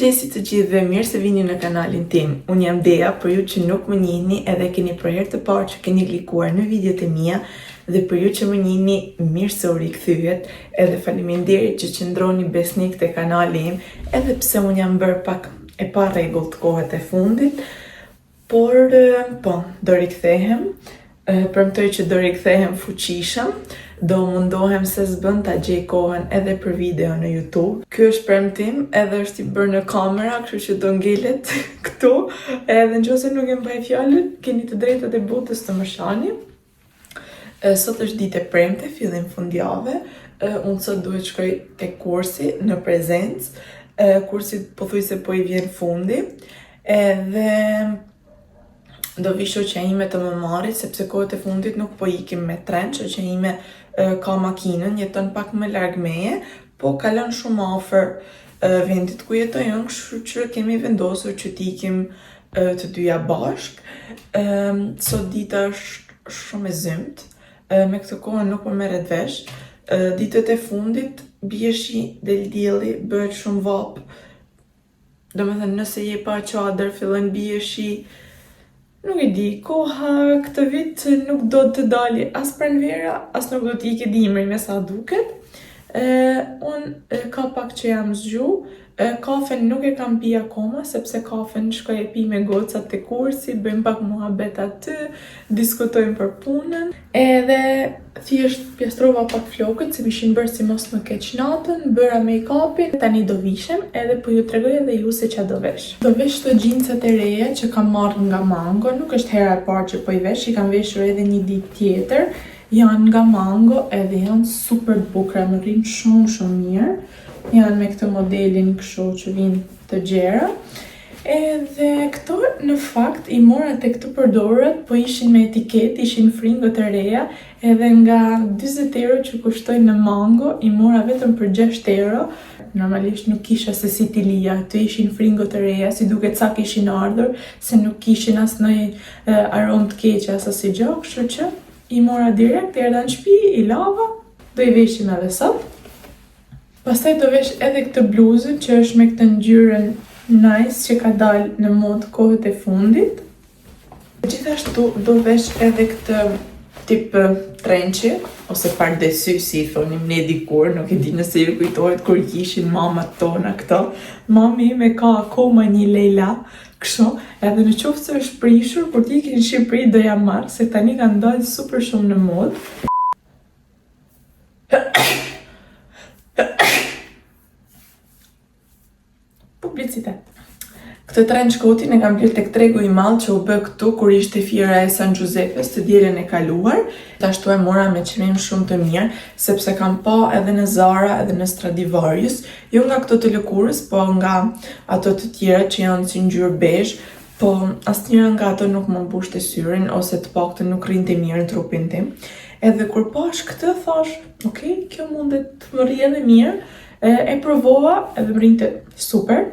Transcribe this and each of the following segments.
Mëngjesi të gjithë dhe mirë se vini në kanalin tim. Unë jam Dea, për ju që nuk më njihni edhe keni për herë të parë që keni klikuar në videot e mia dhe për ju që më njihni mirë se u rikthyehet, edhe faleminderit që qëndroni besnik te kanali im, edhe pse unë jam bërë pak e pa rregullt kohët e fundit, por po, do rikthehem. Premtoj që do rikthehem fuqishëm, do mundohem se s'bën ta gjej kohën edhe për video në YouTube. Ky është premtim, edhe është i bërë në kamera, kështu që do ngelet këtu, edhe nëse nuk e mbaj fjalën, keni të drejtat e botës të më shani. Sot është ditë e premte, fillim fundjavë. Unë sot duhet shkoj tek kursi në prezencë. Kursi pothuajse po i vjen fundi, edhe do vi shoqja ime të më marrit, sepse kohët e fundit nuk po ikim me tren, shoqja ime ka makinën, jeton pak më larg meje, po kalon shumë afër vendit ku jetoj unë, kështu që kemi vendosur që t'ikim të dyja bashk. Sot dita është shumë e zymt, me këtë kohën nuk po merret vesh. Ditët e fundit bie shi, del dielli, bëhet shumë vap. Domethënë nëse je pa çadër fillon bie shi. Nuk e di, koha këtë vit nuk do të dali as pranvera, as nuk do t'ike dimri me sa duket. Unë ka pak që jam zgju, kafen nuk e kam pi akoma, sepse kafen shkoj e pi me gocat te kursi, bëjmë pak muhabet aty, diskutojmë për punën, edhe thjesht pjastrova pak flokët, se m'ishin bërë si mos më keq natën, bëra make-upin, tani do vishem, edhe po ju tregoj edhe ju se qa do vesh. Do vesh të xhinset e reja që kam marrë nga Mango, nuk është hera e parë që po i vesh, i kam veshur edhe një ditë tjetër, janë nga Mango edhe janë super bukra, më rrinë shumë mirë. Janë me këtë modelin kështu që vinë të gjera. Edhe këto në fakt i mora te këto përdorët, po ishin me etiketë, ishin fringët e reja, edhe nga 40 euro që kushtojnë në Mango, i mora vetëm për 6 euro. Normalisht nuk kisha se si t'i lija, të ishin fringët e reja, si duket sa kishin ardhur, se nuk kishin as ndonjë aromë të keqe as asnjë gjë, kështu që i mora direkt, erdha në shtëpi, i lava, do i veshim edhe sot. Pastaj do vesh edhe këtë bluzën që është me këtë ngjyrën nice që ka dalë në modë kohët e fundit. Gjithashtu do vesh edhe këtë tip trençi, ose pardesy si i thonim ne dikur, nuk e di nëse ju kujtohet kur kishin mamat tona këto. Mami ime ka akoma një Leila, kështu, edhe në qoftë se është prishur, kur t'i në Shqipëri do ja marr, se tani kanë dalë super shumë në modë. Publicitet. Këtë trench coatin e kam bler tek tregu i madh që u bë këtu kur ishte fiera e San Giuseppes të dielën e kaluar. Ashtu e mora me çmim shumë të mirë, sepse kam pa edhe në Zara edhe në Stradivarius, jo nga këto të lëkurës, po nga ato të tjera që janë si ngjyrë bezh, po asnjëra nga ato nuk më mbushte syrin ose të paktën nuk rrinte mirë në trupin tim. Edhe kur pash këtë thash, okay, kjo mundet të më rrijë edhe mirë. E provova edhe më rrinte super.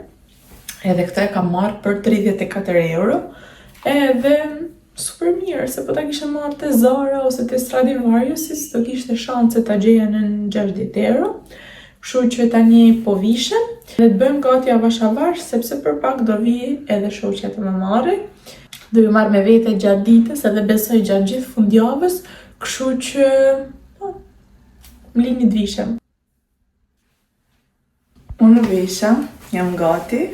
Edhe këtë e kam marrë për 34 euro. Edhe super mirë, se po ta kisha marrë te Zara ose te Stradivarius, do kishte shanse ta gjeja në 60 euro. Kështu që tani po vishem dhe të bëjmë gati avash, sepse për pak do vi edhe shoqja të më marrë. Do ju marr me vete gjatë ditës edhe besoj gjatë gjithë fundjavës, kështu që më lini të vishem. Unë vesha, jam gati.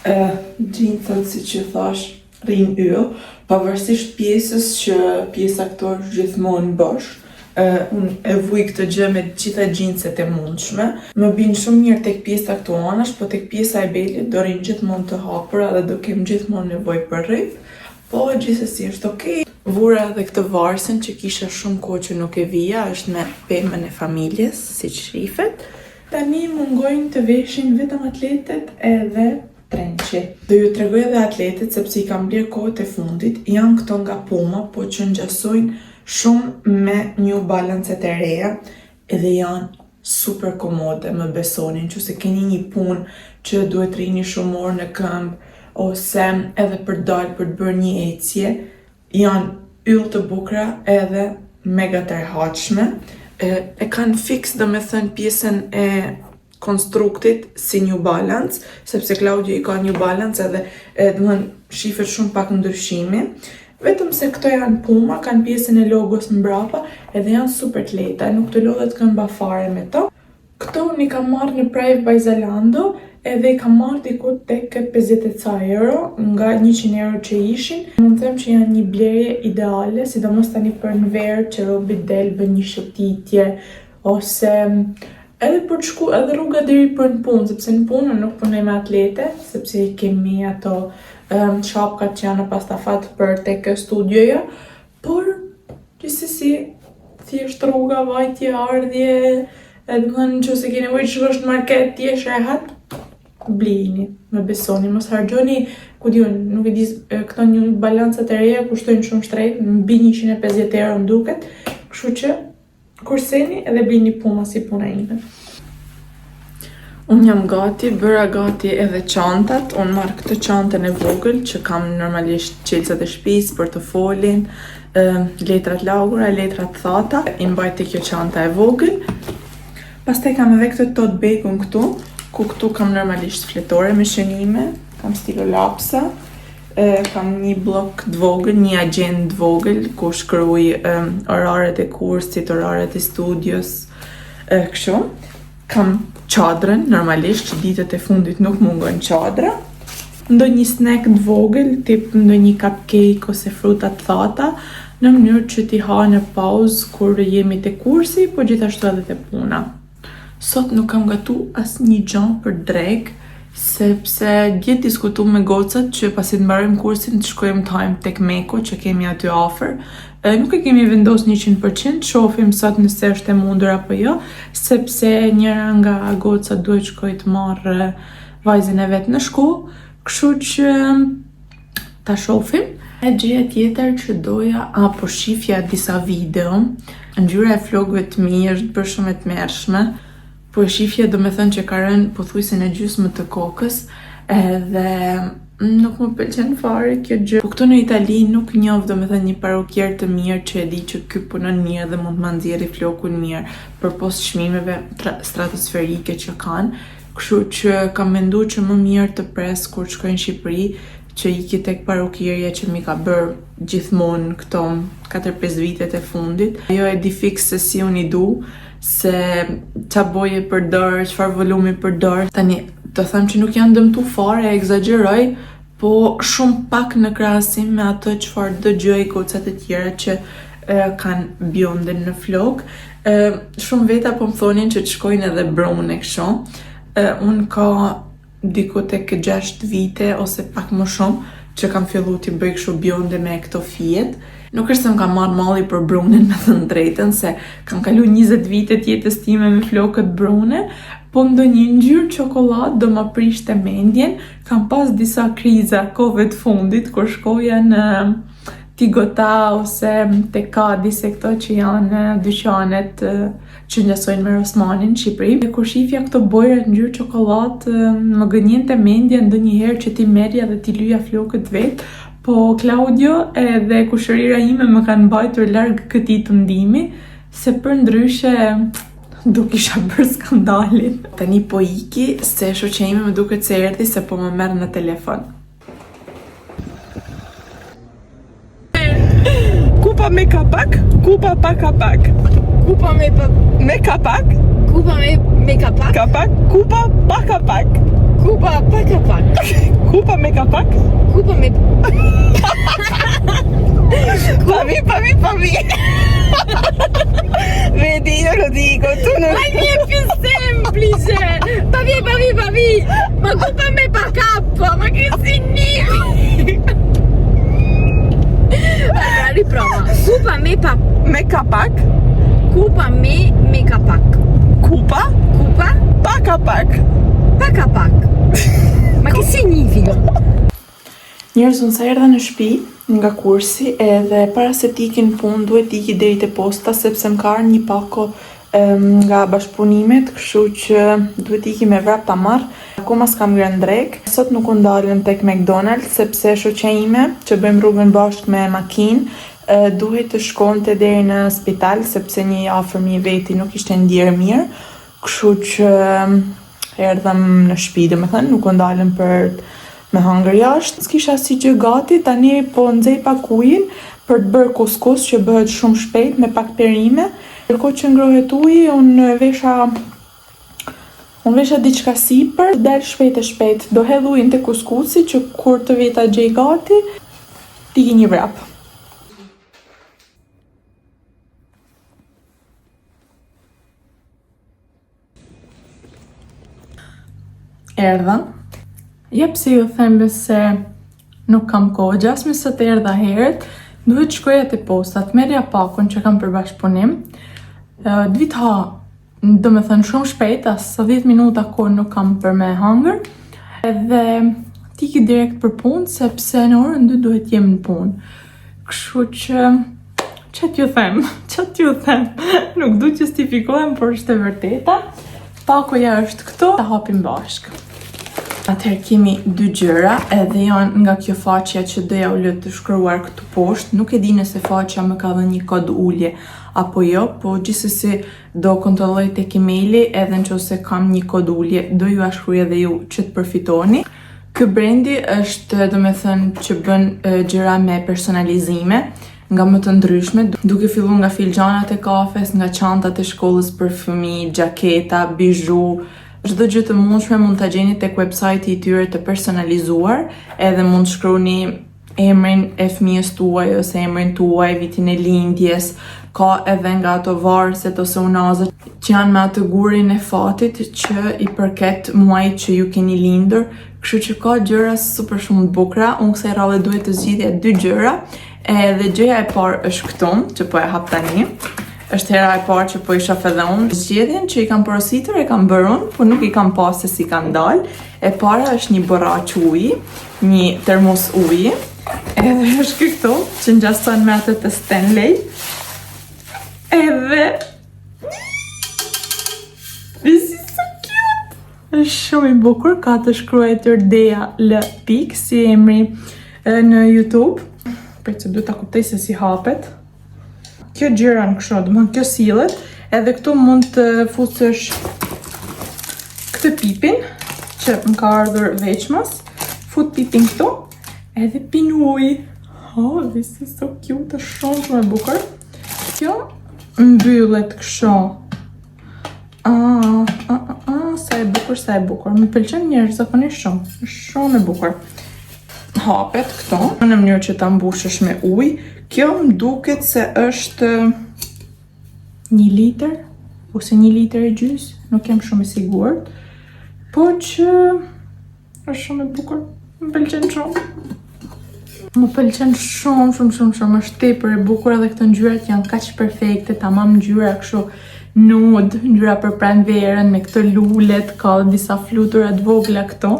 Xhinsat, si që thash, rrin yll, pavarësisht pjesa këto është gjithmonë bosh. Unë e vuj këtë gjë me gjitha xhinset e mundshme. Më bin shumë mirë tek pjesa këtu anash, po tek pjesa e belit do rrin gjithmonë të hapura dhe do kem gjithmonë nevojë për rrif. Po gjithsesi është okay. Vura edhe këtë varsën që kisha shumë kohë që nuk e vija, është me pemën e familjes, siç shifet. Tani mungojnë të veshin vetëm atletet edhe trençi. Do ju tregoj edhe atletet sepse i kam bler kohët e fundit, janë këto nga Puma, po që ngjasojnë shumë me New Balance-et e reja, edhe janë super komode, më besonin, nëse keni një punë që duhet rrini shumë orë në këmbë, ose edhe për dalë për të bërë një ecje, janë yll të bukura edhe mega të rehatshme. E kanë fix, do me thënë, pjesën e konstruktit si New Balance, sepse Claudio I ka New Balance edhe shifet shumë pak ndryshimi. Vetëm se këto janë Puma, kanë pjesën e logos mbrapa edhe janë super të lehta, nuk të lodhet këmba fare me to. Këto unë I kam marrë në Prave by Zalando edhe I kam marrë diku tek 50 ca euro nga 100 euro që ishin. Mund të them që janë një blerje ideale, sidomos tani për në verë që robi del bën një shëtitje ose edhe për të shku edhe rruga deri për në punë, sepse në punë nuk punoj me atlete, sepse I kemi ato shapkat që janë pas tafat për tek studioja, por gjithsesi thjesht rruga, vajtje, ardhje, edhe nëse keni nevojë të shkosh në market, ti je rehat, blini, më besoni, mos harxhoni, ku diun, nuk e di, këto një balancat e reja kushtojnë shumë shtrejt, mbi 150 euro më duket, kështu që kurseni edhe blini Puma si puna ime. Unë jam gati, bëra gati edhe çantat. Unë marr këtë çantën e vogël që kam normalisht çelësat e shtëpisë, portofolin, letrat lagura, letrat thata. I mbaj te kjo çanta e vogël. Pastaj kam edhe këtë tote bag-un këtu, ku këtu kam normalisht fletore me shënime, kam stilo lapsa, kam një blok të vogël, një agent të vogël, ku shkruaj oraret e kursit, oraret e studios, kështu. Kam çadrën, normalisht që ditët e fundit nuk mungon çadra. Ndonjë snack të vogël, tip ndonjë cupcake ose fruta të thata, në mënyrë që t'i ha në pauzë kur jemi te kursi, po gjithashtu edhe te puna. Sot nuk kam gatu asnjë gjë për drek, sepse dje diskutu me gocat që pasi të mbarojmë kursin të shkojmë të hajmë tek Meko që kemi aty afër. Nuk e kemi vendos 100%, shohim sot nëse është e mundur apo jo, sepse njëra nga gocat duhet shkoj të marrë vajzën e vet në shkollë, kështu që ta shohim. E gjëja tjetër që doja, apo shifja disa video, ngjyra e flokëve të mirë, është bërë shumë e tmerrshme, po e shifja do me thënë që ka rënë pothuajse në gjysmë të kokës, edhe nuk më pëlqen fare kjo gjë. Po këtu në Itali nuk njoh domethënë një parukier të mirë që e di që ky punon mirë dhe mund të ma nxjerrë flokun mirë përpos çmimeve stratosferike që kanë. Kështu që kam menduar që më mirë të pres kur shkoj në Shqipëri që iki tek parukierja që mi ka bërë gjithmonë këto 4-5 vitet e fundit. Ajo e di fiks se si unë I du, se qa boje përdor, çfarë volumi përdor. Tani të them që nuk janë dëmtu fare, e egzagjeroj, po shumë pak në krahasim me ato çfarë dëgjoj gocat e tjera që kanë bjonde në flok. Shumë veta po më thonin që të shkojnë edhe brune kështu. Unë ka diku tek 6 vite ose pak më shumë që kam fillu t'i bëj kështu bjonde me këto fijet. Nuk është se më kam marrë malli për brunen me thënë drejtën, se kam kalu 20 vite tjetës time me flokët brune, po ndonjë ngjyrë çokoladë do ma prishte mendjen. Kam pas disa kriza kohëve të fundit kur shkoja në Tigota ose te Kadi, se këto që janë dyqanet që njësojnë me Rosmanin në Shqipëri. E kur shifja këto bojrat ngjyrë çokoladë, më gënjente mendja ndonjëherë që ti merrja dhe ti lyja flokët vet. Po Claudio edhe kushërira ime më kanë mbajtur larg këtij të ndimi, se për ndryshe do kisha bërë skandalin. Tani po iki, se shoqja ime më duket se erdhi se po më merr në telefon. Kupa me kapak, kupa pa kapak. Kupa me kapak. Kupa me kapak. Kapak, kupa pa kapak. Kupa pa kapak. Kupa me kapak. Kupa me... Pavi. Vedi, io lo dico, tu non... Ma mi è più semplice! Pavi! Ma kupa me pa kappa, ma che significa? Allora, riprova. Kupa me pa... Me kapak. Kupa me kapak. Kupa Pa kapak. Ma che significa? Njerëz unë sa erdha në shtëpi nga kursi edhe para se t'ikin punë duhet t'i deri te posta sepse më ka ardhur një pako nga bashkëpunimet, kështu që duhet t'i me vrap ta marr. Akoma s'kam ngrënë drek. Sot nuk u ndalëm tek McDonald's sepse shoqja ime që bëjmë rrugën bashkë me makinë duhet të shkonte deri në spital sepse një afërmi i veti nuk ishte ndier mirë. Kështu që erdhëm në shtëpi, domethënë nuk u ndalëm për me hangër jashtë. S'kisha si gjë gati, tani po nxej pak ujin për të bërë kuskus që bëhet shumë shpejt me pak perime. Ndërkohë që ngrohet uji, unë vesha diçka sipër, del shpejt. Do hedh ujin te kuskusi që kur të vi ta gjej gati, t'i një vrap. Erdha. Jep si ju thembe se nuk kam kohë, gjasme së të erdha herët, duhet shkoja te postat, merja pakun që kam për bashkëpunim, dvit ha, do me thënë shumë shpejt, as 10 minuta kohë nuk kam për me hangër, edhe tiki direkt për punë, sepse në orën 2 duhet jem në punë. Kështu që, që t'ju them, nuk du që justifikohem, por është e vërteta, pakoja është këto, ta hapim bashkë. Atëherë kemi 2 gjëra, edhe janë nga kjo faqja që doja u lë të shkruar këtu poshtë. Nuk e di nëse faqja më ka dhënë një kod ulje apo jo, po gjithsesi do kontrolloj tek emaili, edhe nëse kam një kod ulje, do ju a shkruaj edhe ju që të përfitoni. Ky brendi është, domethënë, që bën gjëra me personalizime, nga më të ndryshme, duke filluar nga filxhanat e kafes, nga çantat e shkollës për fëmijë, xhaketa, bizhu. Çdo gjë të mundshme mund ta gjeni tek websajti i tyre të personalizuar, edhe mund të shkruani emrin e fëmijës tuaj ose emrin tuaj, vitin e lindjes, ka edhe nga ato varëset ose unazet që janë me atë gurin e fatit që i përket muajit që ju keni lindur, kështu që ka gjëra super shumë të bukura. Unë kësaj radhe duhet të zgjidhja 2 gjëra, edhe gjëja e parë është këtu, që po e hap tani. Është hera e parë që po i shoh edhe unë. Zgjedhjen që i kam porositur e kam bërë unë, po nuk i kam pas se si kanë dalë. E para është një borraq uji, një termos uji, edhe është këtu që ngjason me atë të Stanley. Edhe this is so cute. Është shumë i bukur, ka të shkruar Dea L. Pik si emri në YouTube. Për që duhet ta kuptoj se si hapet. Kjo gjëra në kështu, domethënë kjo sillet, edhe këtu mund të fusësh këtë pipin, që më ka ardhur veçmas, fut pipin këtu, edhe pin ujë. Oh, this is so cute, është shumë e bukur. Kjo mbyllet kështu. Sa e bukur, më pëlqen zakonisht shumë, është shumë e bukur. Hapet këto në mënyrë që ta mbushësh me ujë. Kjo më duket se është 1 litër ose 1 litër e gjys, nuk jam shumë e sigurt, po që është shumë e bukur, më pëlqen shumë. Më pëlqen shumë, është tepër e bukur, edhe këto ngjyrat janë kaq perfekte, tamam ngjyra kështu nude, ngjyra për pranverën me këto lulet, ka disa flutura të vogla këto.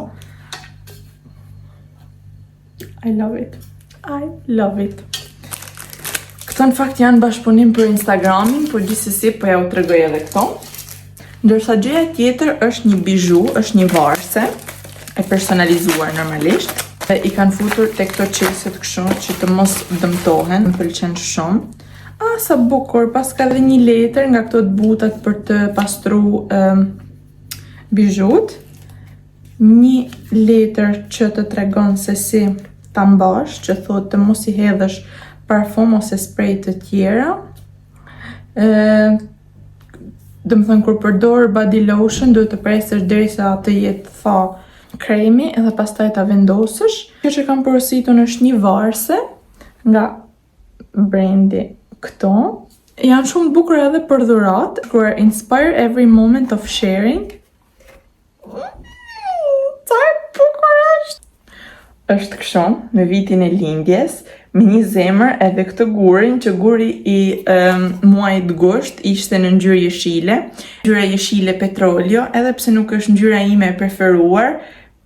I love it. Këto në fakt janë bashkëpunim për Instagramin, por gjithsesi po ja u tregoj edhe këto. Ndërsa gjëja tjetër është një bizhu, është një varse e personalizuar normalisht. I kanë futur tek këto çelëset kështu që të mos dëmtohen, më pëlqen shumë. Sa bukur, pas ka dhe një letër nga këto të butat për të pastruar bizhut. Një letër që të tregon se si ta mbash, që thotë të mos i hedhësh parfum ose spray të tjera. Domethënë kur përdor body lotion duhet të presësh derisa të jetë tha kremi, edhe pastaj ta vendosësh. Kjo që kam porositur është një varse nga brendi këto. Janë shumë të bukur edhe për dhuratë, kur inspire every moment of sharing. Është kështu, me vitin e lindjes, me një zemër edhe këtë gurin, që guri i muajit gusht ishte në ngjyrë jeshile, ngjyra jeshile petrolio, edhe pse nuk është ngjyra ime e preferuar,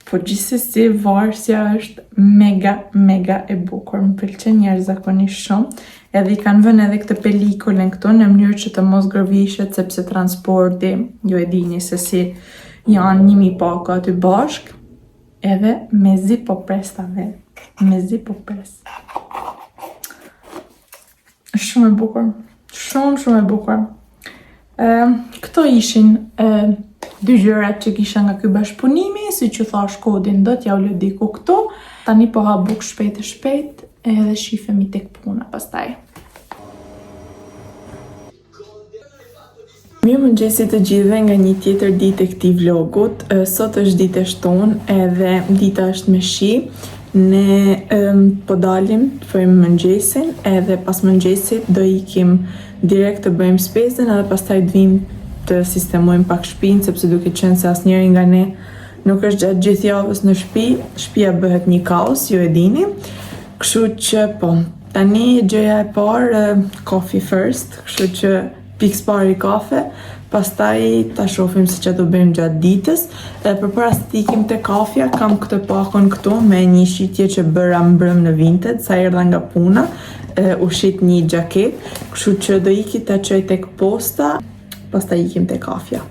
po gjithsesi varsja është mega e bukur, më pëlqen jashtëzakonisht shumë, edhe i kanë vënë edhe këtë pelikulën këtu në mënyrë që të mos gërvishet, sepse transporti, ju e dini se si janë 1000 paka aty bashk. Edhe mezi po pres ta ve. Mezi po pres. Shumë e bukur. Shumë e bukur. Këto ishin dy gjërat që kisha nga ky bashkëpunimi, si që thash kodin do t'ja u lëdiku këtu. Tani po ha buk shpejt edhe shifemi tek puna pastaj. Mirëmëngjesi të gjithëve nga një tjetër ditë e këtij vlogut. Sot është ditë e shtunë edhe dita është me shi. Ne po dalim të bëjmë mëngjesin edhe pas mëngjesit do ikim direkt të bëjmë spesën edhe pastaj të vim të sistemojmë pak shtëpinë, sepse duke qenë se asnjëri nga ne nuk është gjatë gjithë javës në shtëpi, shtëpia bëhet një kaos, ju e dini. Kështu që po, tani gjëja e parë, coffee first, kështu që pikës pari kafe, pastaj ta shohim se çfarë do bëjmë gjatë ditës. Përpara se të ikim te kafja, kam këtë pakon këtu me një shitje që bëra mbrëm në Vinted, sa erdha nga puna, u shit një xhaket, kështu që do iki ta çoj tek posta, pastaj ikim te kafja.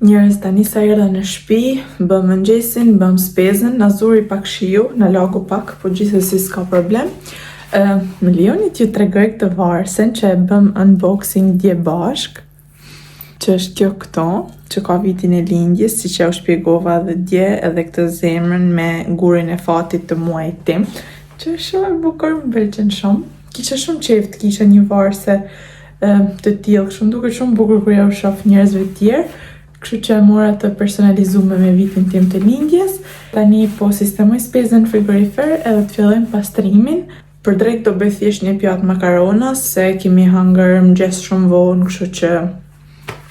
Njerëz, tani sa erdha në shtëpi, bëm mëngjesin, bëm spesën, na zuri pak shiu, na lagu pak, po gjithsesi s'ka problem. Më lejoni t'ju tregoj këtë varsen që e bëm unboxing dje bashk, që është kjo këto, që ka vitin e lindjes, siç ja u shpjegova edhe dje, edhe këtë zemrën me gurin e fatit të muajit tim, që është shumë e bukur, më pëlqen shumë. Kisha shumë qejf të kisha një varse të tillë, kështu duket shumë bukur kur ja u shoh njerëzve të tjerë. Kështu që e mora të personalizuar me vitin tim të lindjes. Tani po sistemoj spesën në frigorifer edhe të fillojmë pastrimin. Për drejt do bëj thjesht një pjatë makarona, se kemi hangër mëngjes shumë vonë, kështu që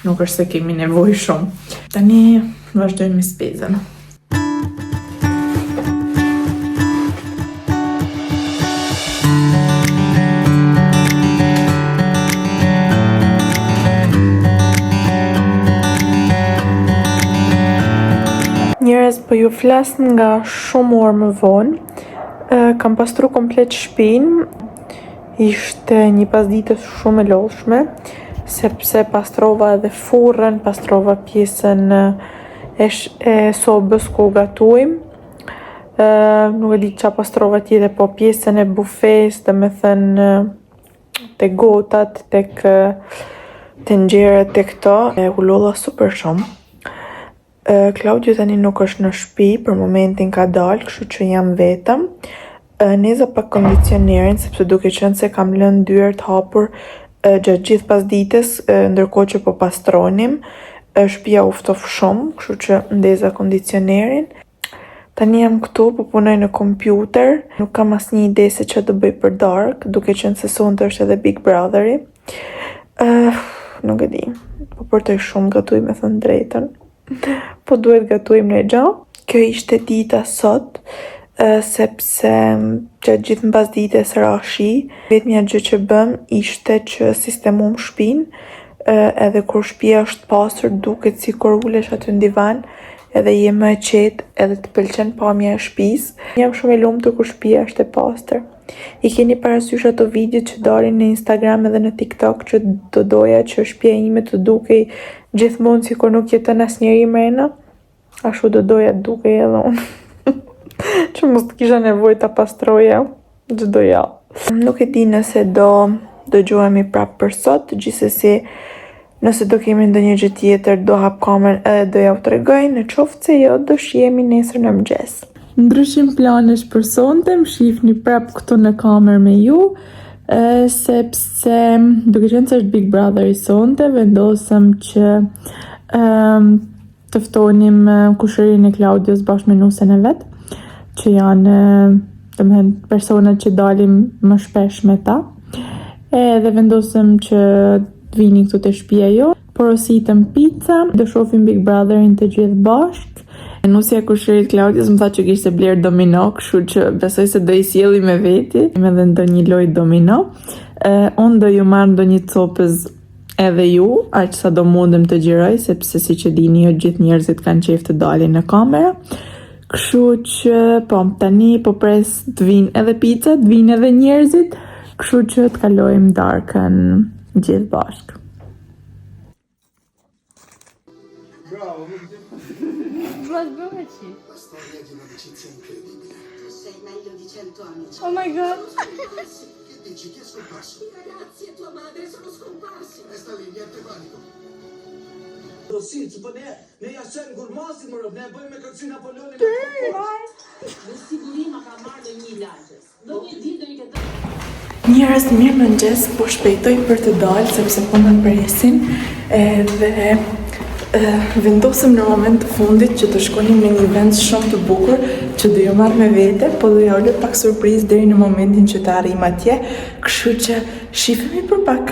nuk është se kemi nevojë shumë. Tani vazhdojmë me spesën. Njerëz, po ju flas nga shumë orë më vonë. Kam pastru komplet shtëpinë. Ishte një pasdite shumë e lodhshme, sepse pastrova edhe furrën, pastrova pjesën e sobës ku gatuim. Nuk e di çfarë pastrova tjetër, po pjesën e bufes, domethënë tek gotat, tek tenxherat, tek këto, u lodha super shumë. Claudio tani nuk është në shtëpi, për momentin ka dalë, kështu që jam vetëm. Neza pak kondicionerin, sepse duke qenë se kam lënë dyert hapur gjatë gjithë pasdites, ndërkohë që po pastronim. Shtëpia u ftof shumë, kështu që ndeza kondicionerin. Tani jam këtu, po punoj në kompjuter. Nuk kam asnjë ide se çfarë do bëj për darkë, duke qenë se sonte është edhe Big Brotheri. Nuk e di, po përtoj shumë gatuj me thënë drejtën. Po duhet gatuim në gjatë. Kjo ishte dita sot, sepse gjatë gjithë mbasdites ra shi. Vetmja gjë që bëm ishte që sistemum shtëpinë, edhe kur shtëpia është pastër duket sikur ulesh aty në divan edhe je më e qetë edhe të pëlqen pamja e shtëpisë. Jam shumë e lumtur kur shtëpia është e pastër. I keni parasysh ato video që dalin në Instagram edhe në TikTok që do doja që shtëpia ime të dukej gjithmonë sikur nuk jeton asnjëri mrena? Ashtu do doja të dukej edhe unë. Që mos të kisha nevojë ta pastroja çdo javë. Nuk e di nëse do dëgjohemi prapë për sot, gjithsesi nëse do kemi ndonjë gjë tjetër do hap kamerën edhe do ja u tregoj, në qoftë se jo do shihemi nesër në mëngjes. Ndryshim planesh për sonte, më shihni prapë këtu në kamerë me ju, sepse duke qenë se është Big Brother i sonte, vendosëm që të ftonim kushërinë e Claudios bashkë me nusen e vet, që janë domethënë personat që dalim më shpesh me ta. Edhe vendosëm që të vini këtu te shtëpia jo, porositëm pizza, do shohim Big Brotherin të gjithë bashkë. Nusja kushërit Claudios më tha që kishte bler domino, kështu që besoj se do i sjelli me veti, me edhe ndonjë lojë domino. Unë do ju marr ndonjë copës edhe ju, aq sa do mundem të gjiroj, sepse siç e dini jo gjithë njerëzit kanë qejf të dalin në kamera. Kështu që po tani po pres të vinë edhe pizzat, të vinë edhe njerëzit, kështu që të kalojmë darkën gjithë bashkë. Oh my god. Che dici? Chi è scomparso? I ragazzi e tua madre sono scomparsi. Resta lì, niente panico. Rosin, që po ne jashen gurmasin më rëv, ne bëjmë me kërcy Napoleonin. Me siguri ma ka marrë dhe një ilaçës. Do një ditë do një këtë. Njerëz, mirë mëngjes, po shpejtoj për të dalë sepse po më presin edhe vendosëm në moment të fundit që të shkonim në një vend shumë të bukur që do ju marr me vete, po do ju lë pak surprizë deri në momentin që të arrijm atje, kështu që shifemi për pak.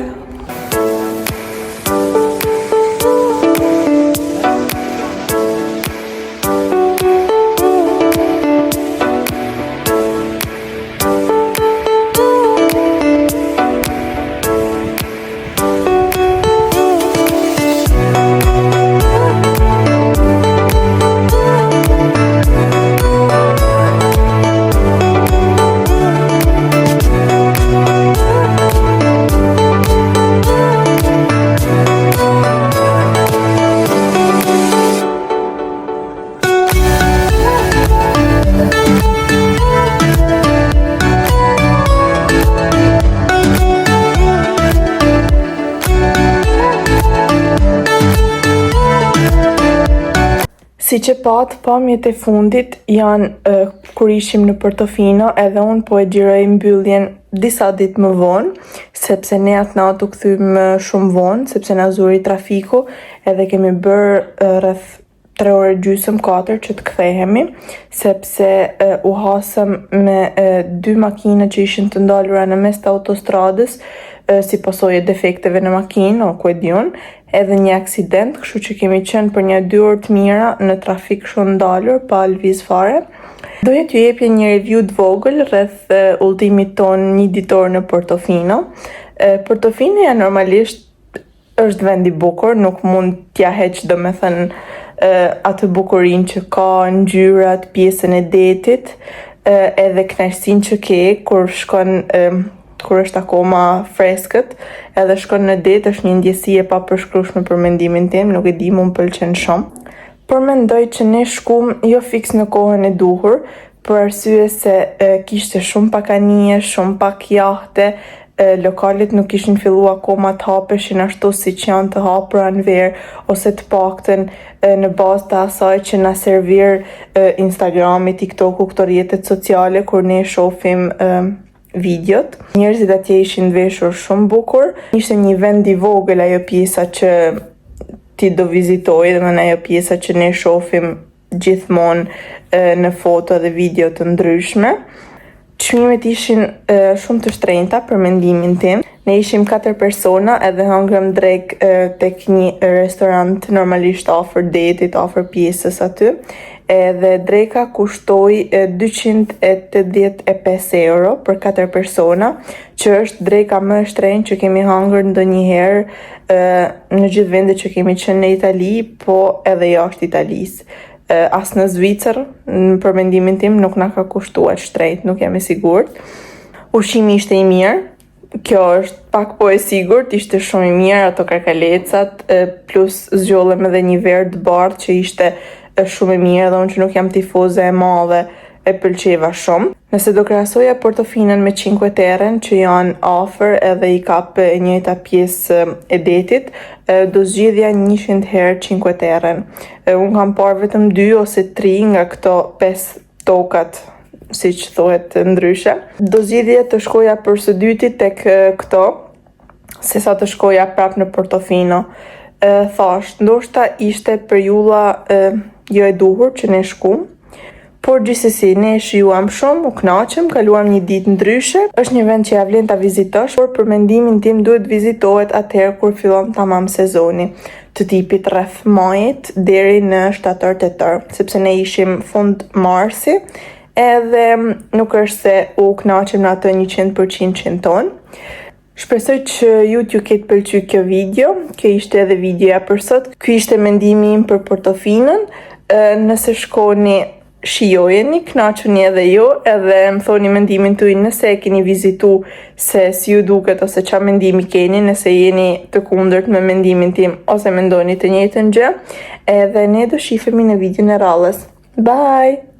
Si që patë, pamjet e fundit janë kur ishim në Portofino, edhe unë po e gjiroj mbylljen disa ditë më vonë, sepse ne atë natë u kthymë shumë vonë, sepse na zuri trafiku, edhe kemi bërë rreth 3 orë gjysmë 4 që të kthehemi, sepse u hasëm me 2 makina që ishin të ndalura në mes të autostradës, si pasojë defekteve në makinë, o ku e diun, edhe një aksident, kështu që kemi qenë për një 2 orë të mira në trafik shumë ndalur, pa lviz fare. Doja t'ju jepja një review të vogël rreth udhëtimit ton një ditor në Portofino. Portofino ja normalisht është vend i bukur, nuk mund t'ja heq domethënë atë bukurinë që ka, ngjyrat, pjesën e detit, edhe kënaqësinë që ke kur shkon kur është akoma freskët, edhe shkon në det, është një ndjesi e papërshkrueshme për mendimin tim, nuk e di, më pëlqen shumë. Por mendoj që ne shkum jo fiks në kohën e duhur, për arsye se kishte shumë pak anije, shumë pak jahte, lokalet nuk ishin filluar akoma të hapeshin ashtu siç janë të hapura në verë, ose të paktën në bazë të asaj që na servir Instagrami, TikToku, këto rrjetet sociale kur ne shohim videot. Njerëzit atje ishin veshur shumë bukur. Ishte një vend i vogël ajo pjesa që ti do vizitoj, dhe ajo pjesa që ne shohim gjithmonë në foto dhe video të ndryshme. Çmimet ishin shumë të shtrenjta për mendimin tim. Ne ishim 4 persona edhe hëngrëm drek tek një restorant normalisht afër detit, afër pjesës aty. Edhe dreka kushtoi 285 euro për 4 persona, që është dreka më e shtrenjtë që kemi hangër ndonjëherë në gjithë vendet që kemi qenë në Itali, po edhe jashtë Italisë. As në Zvicër, për mendimin tim, nuk na ka kushtuar shtrenjtë, nuk jam e sigurt. Ushqimi ishte i mirë. Kjo është pak po e sigurt, ishte shumë i mirë, ato karkalecat, plus zgjollëm edhe një verë të bardhë që ishte shumë e mirë, dhe unë që nuk jam tifoze e madhe e pëlqeva shumë. Nëse do krahasoja Portofinën me Cinque Terren, që janë afër edhe i kap e njëjta pjesë e detit, do zgjidhja 100 herë Cinque Terren. Unë kam parë vetëm 2 ose 3 nga këto 5 tokat, si që thuhet ndryshe. Do zgjidhja të shkoja për së dyti tek këto, se sa të shkoja prap në Portofino. Thash, ndoshta ishte periudha jo e duhur që ne shkum, por gjithsesi ne e shijuam shumë, u kënaqëm, kaluam një ditë ndryshe. Është një vend që ja vlen ta vizitosh, por për mendimin tim duhet vizitohet atëherë kur fillon tamam sezoni, të tipit rreth majit deri në shtator-tetor, sepse ne ishim fund marsi, edhe nuk është se u kënaqem në atë 100% që tonë. Shpresoj që ju t'ju ketë pëlqyer kjo video. Kjo ishte edhe videoja për sot. Ky ishte mendimi im për Portofinën. Nëse shkoni, shijojeni, kënaquni edhe ju, edhe më thoni mendimin tuaj nëse e keni vizitu, se si ju duket ose ç'a mendimi keni, nëse jeni të kundërt me mendimin tim ose mendoni të njëjtën gjë, edhe ne do shihemi në videon e radhës. Bye!